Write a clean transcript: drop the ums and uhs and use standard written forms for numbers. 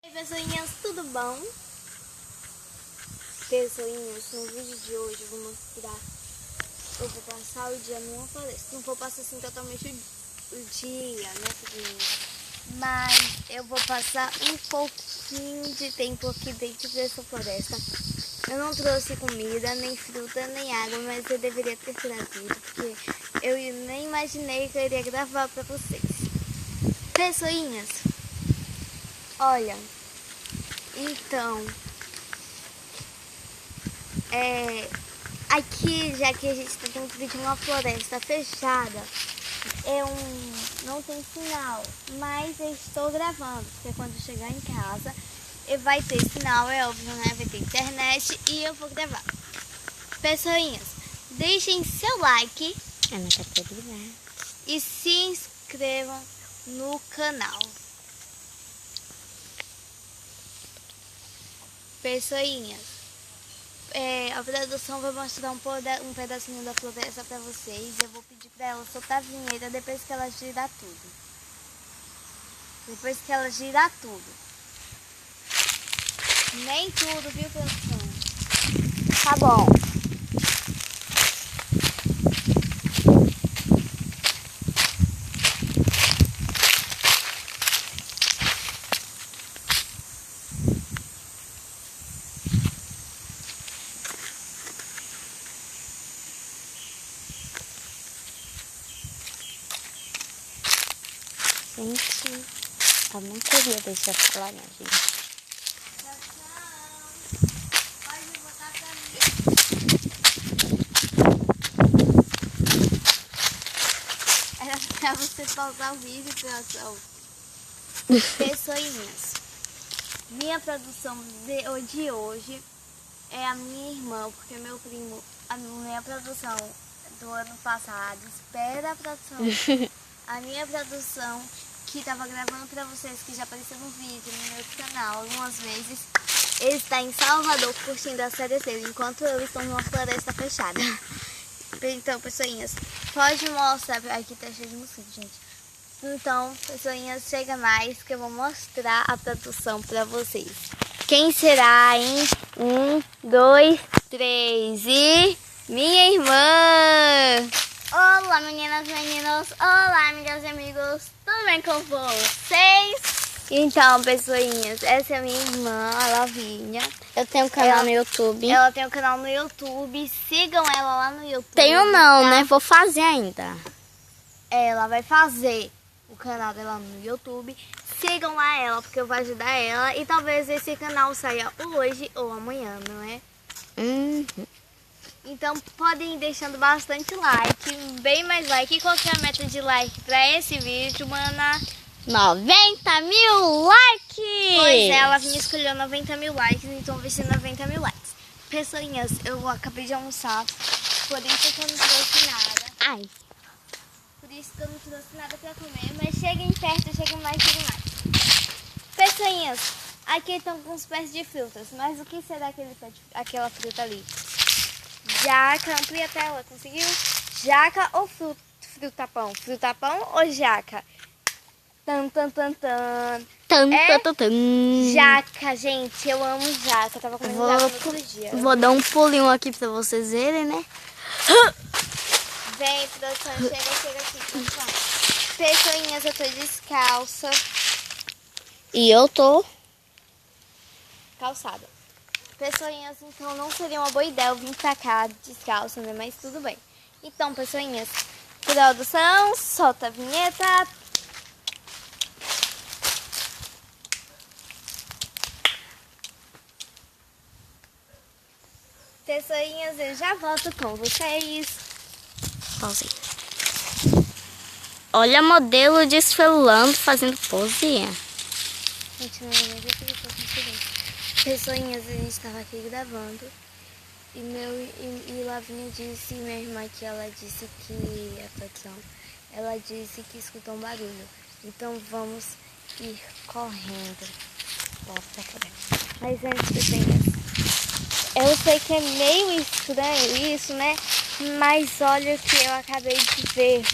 Oi, pessoinhas, tudo bom? Pessoinhas, no vídeo de hoje eu vou mostrar. Eu vou passar o dia numa floresta. Não vou passar assim totalmente o dia, né, pessoinhas? Mas eu vou passar um pouquinho de tempo aqui dentro dessa floresta. Eu não trouxe comida, nem fruta, nem água, mas eu deveria ter trazido, porque eu nem imaginei que eu iria gravar pra vocês. Pessoinhas, olha, então, aqui, já que a gente está dentro de uma floresta fechada, não tem sinal, mas eu estou gravando, porque quando chegar em casa, vai ter sinal, é óbvio, né? Vai ter internet e eu vou gravar. Pessoinhas, deixem seu like e se inscrevam no canal. Pessoinhas, a produção vai mostrar um pedacinho da floresta pra vocês. Eu vou pedir pra ela soltar a vinheta depois que ela girar tudo. Nem tudo, viu, produção? Tá bom. Gente, eu não queria deixar falar, né, gente? Pode botar pra mim. Era pra você pausar o vídeo, produção. Pessoinhas, minha produção de hoje é a minha irmã, porque meu primo, a minha produção do ano passado, espera a produção. A minha produção, que estava gravando para vocês, que já apareceu no vídeo no meu canal algumas vezes, ele está em Salvador curtindo a série dele, enquanto eu estou numa floresta fechada. Então, pessoinhas, pode mostrar, aqui tá cheio de mosquito, gente. Então, pessoinhas, chega mais que eu vou mostrar a produção para vocês. Quem será, hein? 1, 2, 3 e... minha irmã! Olá, meninas e meninos! Olá, amigas e amigos! Tudo bem com vocês? Então, pessoinhas, essa é a minha irmã, a Lavínia. Eu tenho um canal no YouTube. Ela tem um canal no YouTube. Sigam ela lá no YouTube. Tenho não, tá? né? Vou fazer ainda. Ela vai fazer o canal dela no YouTube. Sigam lá ela, porque eu vou ajudar ela. E talvez esse canal saia hoje ou amanhã, não é? Então podem ir deixando bastante like, bem mais like. E qual que é a meta de like para esse vídeo, mana? 90 mil likes! Pois é, a Lavínia escolheu 90 mil likes, então vai ser 90 mil likes. Pessoinhas, eu acabei de almoçar, por isso que eu não trouxe nada. Ai. Por isso que eu não trouxe nada pra comer, mas cheguem perto, cheguem mais. Pessoinhas, aqui estão alguns pés de frutas, mas o que será aquela fruta ali? Jaca, amplia a tela, conseguiu? Jaca ou frutapão? Frutapão ou jaca? Jaca, gente, eu amo jaca. Eu tava comendo jaca no outro dia. Vou dar um pulinho aqui pra vocês verem, né? Vem, produção, chega aqui, produção. Pessoinhas, eu tô descalça. E eu tô Calçada. Pessoinhas, então não seria uma boa ideia eu vir pra cá descalça, né? Mas tudo bem. Então, pessoinhas, produção, solta a vinheta. Pessoinhas, eu já volto com vocês. Pauzinho. Olha, modelo desfilando, fazendo pose. Gente, não é Pessoinhas, a gente estava aqui gravando e Lavínia disse, minha irmã, que ela disse que a produção, ela disse que escutou um barulho. Então vamos ir correndo. Mas antes, pessoinhas, eu sei que é meio estranho isso, né? Mas olha o que eu acabei de ver.